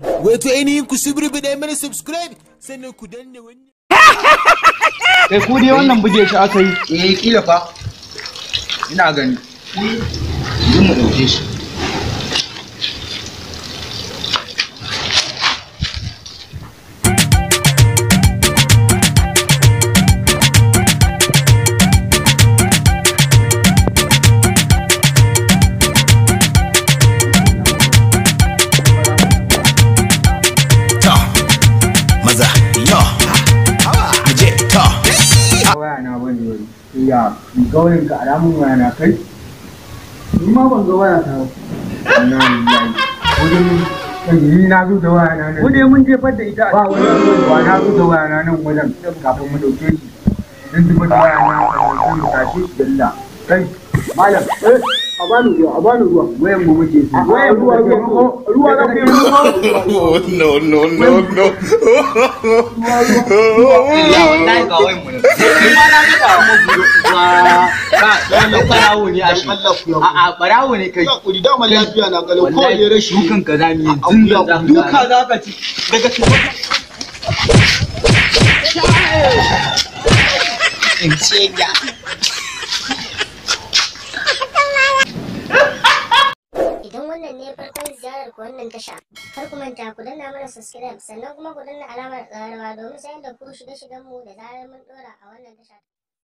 Wato ainihin ku subrubida mana subscribe sannan ku danna wannan. Kai ku dai wannan buge shi aka yi. Kila fa. Ina gani. Yin mu dauke shi. Ya gawayin ka alamun waya na kai ni ma ban ga waya ta na ni na zo da waya na nan ko dai mun jefar da ita ba wani ba na zo da waya na nan wajen kafin mu dauke shi dan zuba da waya na kan mu tashi dalla kai malam a bani ruwa wayan mu muke su wayan ruwa da ke No wallahi ga wayan mu ne kuma na ga mu ba dan barawo ne a shi a barawo ne kai kudi da man lafiya na galau ko ne rashi dukan ka zami yanzu duka zaka ci daga in ce ga Idan wannan ne farkon ziyarar ku wannan tasha, kar ku manta ku danna mana subscribe sannan kuma ku danna alamar ƙararrawa domin sanar da ku shirye-shiryenmu da zarar mun ɗora a wannan tasha.